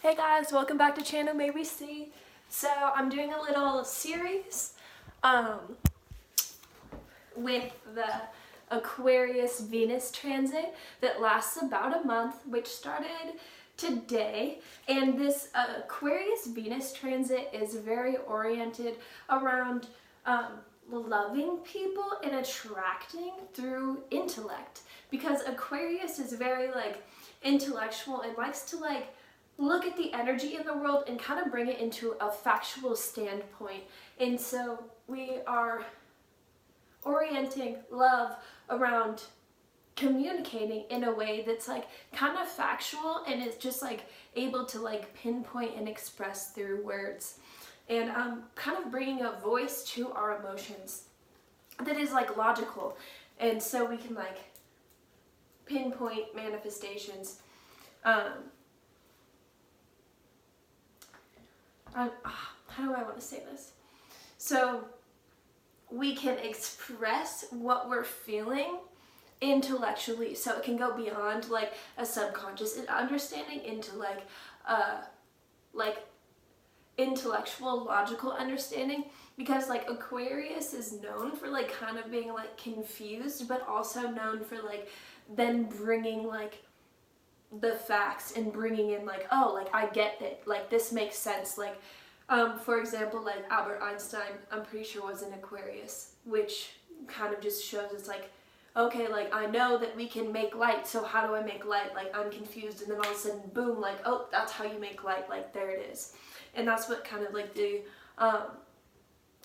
Hey guys, welcome back to channel May We See. So I'm doing a little series with the Aquarius Venus transit that lasts about a month, which started today. And this Aquarius Venus transit is very oriented around loving people and attracting through intellect, because Aquarius is very intellectual and likes to look at the energy in the world and kind of bring it into a factual standpoint. And so we are orienting love around communicating in a way that's kind of factual and is just able to pinpoint and express through words, and kind of bringing a voice to our emotions that is logical, and so we can pinpoint manifestations. How do I want to say this? So we can express what we're feeling intellectually, so it can go beyond a subconscious and understanding into intellectual, logical understanding, because Aquarius is known for kind of being confused, but also known for then bringing the facts and bringing in I get it, this makes sense. For example, Albert Einstein, I'm pretty sure was an Aquarius, which kind of just shows it's okay, I know that we can make light, so how do I make light? I'm confused, and then all of a sudden, boom, oh, that's how you make light, there it is. And that's what kind of the,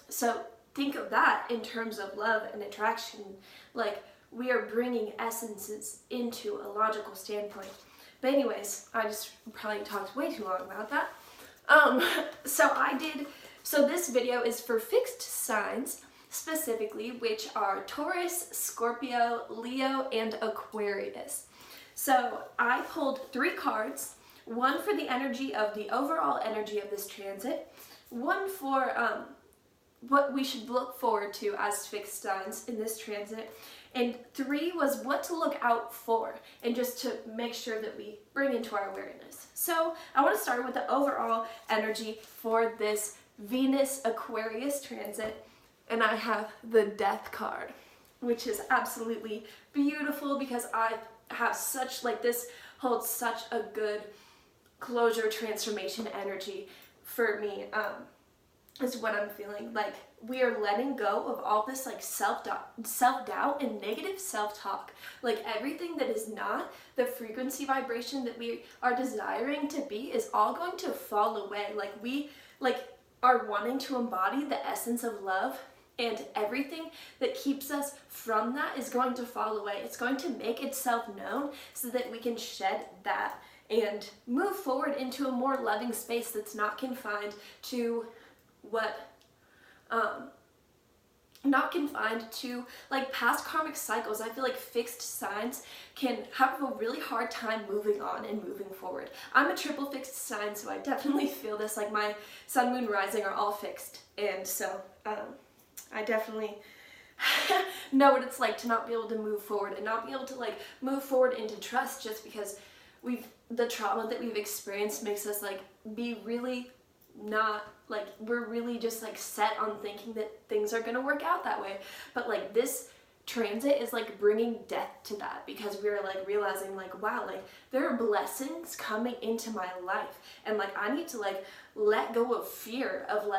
so think of that in terms of love and attraction, we are bringing essences into a logical standpoint. But anyways, I just probably talked way too long about that. So this video is for fixed signs specifically, which are Taurus, Scorpio, Leo, and Aquarius. So I pulled 3 cards, one for the energy of the overall energy of this transit, one for what we should look forward to as fixed signs in this transit, and 3 was what to look out for, and just to make sure that we bring into our awareness. So I want to start with the overall energy for this Venus Aquarius transit, and I have the Death card, which is absolutely beautiful because I have such, this holds such a good closure, transformation energy for me. Is what I'm feeling. We are letting go of all this self-doubt and negative self-talk. Everything that is not the frequency vibration that we are desiring to be is all going to fall away. We are wanting to embody the essence of love, and everything that keeps us from that is going to fall away. It's going to make itself known so that we can shed that and move forward into a more loving space that's not confined to not confined to past karmic cycles. I feel fixed signs can have a really hard time moving on and moving forward. I'm a triple fixed sign, so I definitely feel this. My sun, moon, rising are all fixed, and so I definitely know what it's like to not be able to move forward and not be able to move forward into trust, just because the trauma that we've experienced makes us be really not we're really just set on thinking that things are going to work out that way. But this transit is bringing death to that, because we're realizing wow, there are blessings coming into my life, and I need to let go of fear of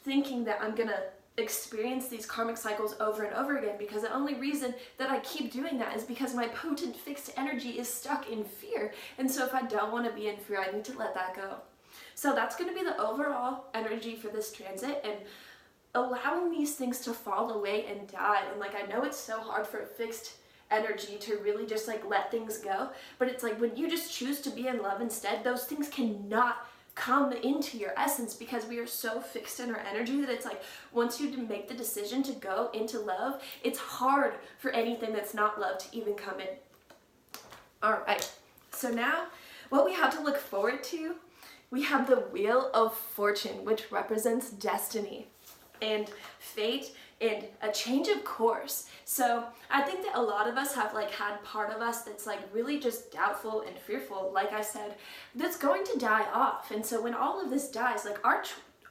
thinking that I'm gonna experience these karmic cycles over and over again, because the only reason that I keep doing that is because my potent fixed energy is stuck in fear. And so if I don't want to be in fear, I need to let that go. So that's going to be the overall energy for this transit, and allowing these things to fall away and die. And I know it's so hard for a fixed energy to really just let things go, but it's when you just choose to be in love instead, those things cannot come into your essence, because we are so fixed in our energy that it's once you make the decision to go into love, it's hard for anything that's not love to even come in. All right, so now what we have to look forward to, we have the Wheel of Fortune, which represents destiny and fate and a change of course. So I think that a lot of us have like had part of us that's like really just doubtful and fearful, like I said, that's going to die off. And so when all of this dies, like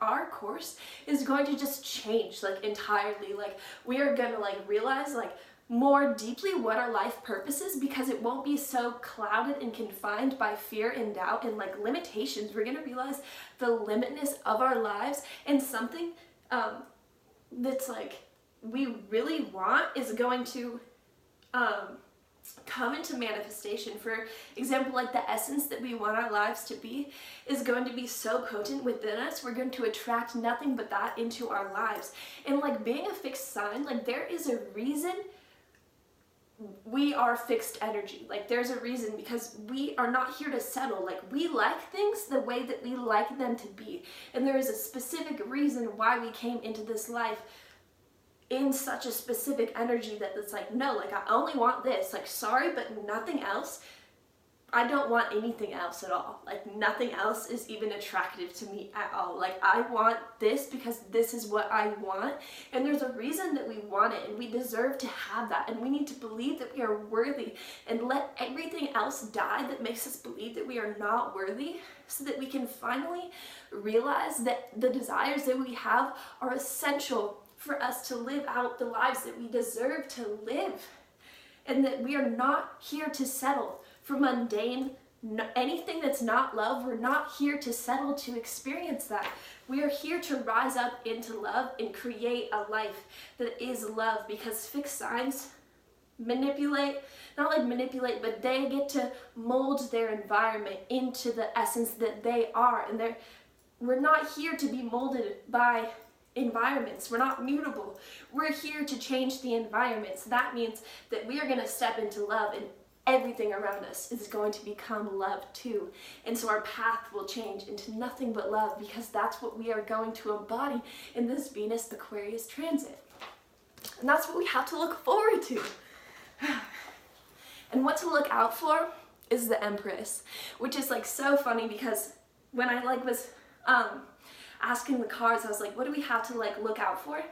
our course is going to just change like entirely. Like we are gonna like realize like more deeply what our life purpose is, because it won't be so clouded and confined by fear and doubt and like limitations. We're gonna realize the limitness of our lives, and something that's like we really want is going to come into manifestation. For example, like the essence that we want our lives to be is going to be so potent within us, we're going to attract nothing but that into our lives. And like being a fixed sign, like there is a reason we are fixed energy. Like there's a reason, because we are not here to settle. Like we like things the way that we like them to be, and there is a specific reason why we came into this life in such a specific energy that it's like, no, like I only want this, like sorry, but nothing else. I don't want anything else at all. Like nothing else is even attractive to me at all. Like I want this because this is what I want, and there's a reason that we want it, and we deserve to have that, and we need to believe that we are worthy and let everything else die that makes us believe that we are not worthy, so that we can finally realize that the desires that we have are essential for us to live out the lives that we deserve to live, and that we are not here to settle for mundane, anything that's not love. We're not here to settle to experience that. We are here to rise up into love and create a life that is love, because fixed signs manipulate, not like manipulate, but they get to mold their environment into the essence that they are. And we're not here to be molded by environments. We're not mutable. We're here to change the environments. That means that we are going to step into love, and everything around us is going to become love too. And so our path will change into nothing but love, because that's what we are going to embody in this Venus Aquarius transit. And that's what we have to look forward to. And what to look out for is the Empress, which is like so funny, because when I like was asking the cards, I was like, what do we have to like look out for?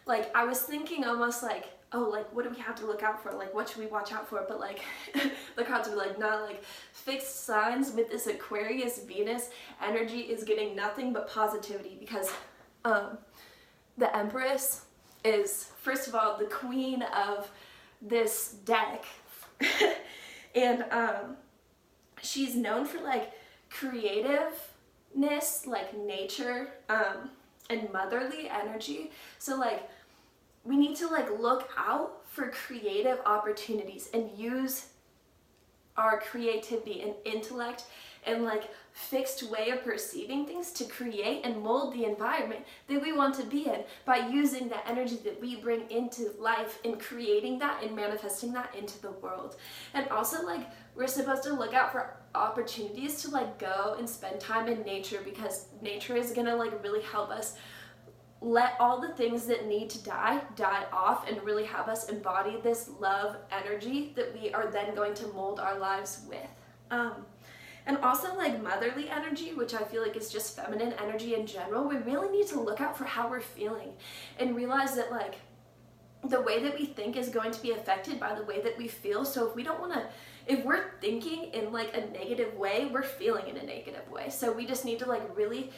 Like I was thinking almost like, oh, like what do we have to look out for? Like what should we watch out for? But like the cards were like, nah, like fixed signs with this Aquarius Venus energy is getting nothing but positivity, because the Empress is, first of all, the queen of this deck. And she's known for like creativeness, like nature, and motherly energy. So like we need to like look out for creative opportunities and use our creativity and intellect and like fixed way of perceiving things to create and mold the environment that we want to be in, by using the energy that we bring into life and creating that and manifesting that into the world. And also like we're supposed to look out for opportunities to like go and spend time in nature, because nature is gonna like really help us let all the things that need to die off, and really have us embody this love energy that we are then going to mold our lives with. And also like motherly energy, which I feel like is just feminine energy in general. We really need to look out for how we're feeling and realize that like the way that we think is going to be affected by the way that we feel. So if we're thinking in like a negative way, we're feeling in a negative way. So we just need to like really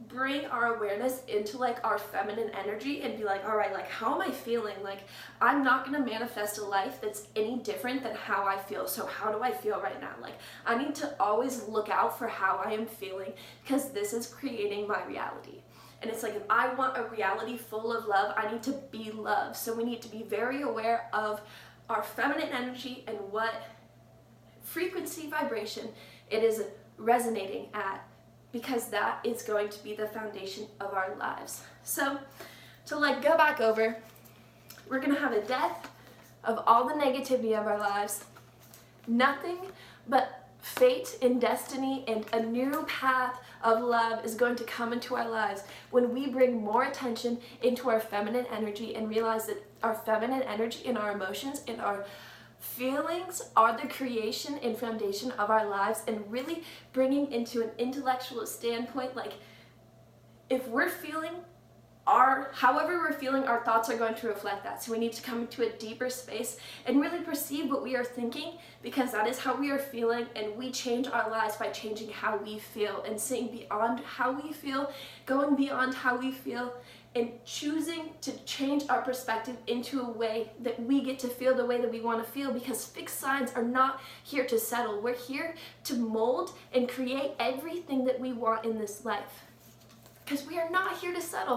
bring our awareness into like our feminine energy and be like, all right, like how am I feeling? Like I'm not going to manifest a life that's any different than how I feel. So how do I feel right now? Like I need to always look out for how I am feeling, because this is creating my reality. And it's like, if I want a reality full of love, I need to be love. So we need to be very aware of our feminine energy and what frequency, vibration it is resonating at, because that is going to be the foundation of our lives. So to like go back over, we're gonna have a death of all the negativity of our lives, nothing but fate and destiny and a new path of love is going to come into our lives when we bring more attention into our feminine energy and realize that our feminine energy and our emotions and our feelings are the creation and foundation of our lives, and really bringing into an intellectual standpoint, like if we're feeling however we're feeling, our thoughts are going to reflect that. So we need to come into a deeper space and really perceive what we are thinking, because that is how we are feeling, and we change our lives by changing how we feel and seeing beyond how we feel, going beyond how we feel, and choosing to change our perspective into a way that we get to feel the way that we want to feel, because fixed signs are not here to settle. We're here to mold and create everything that we want in this life, because we are not here to settle.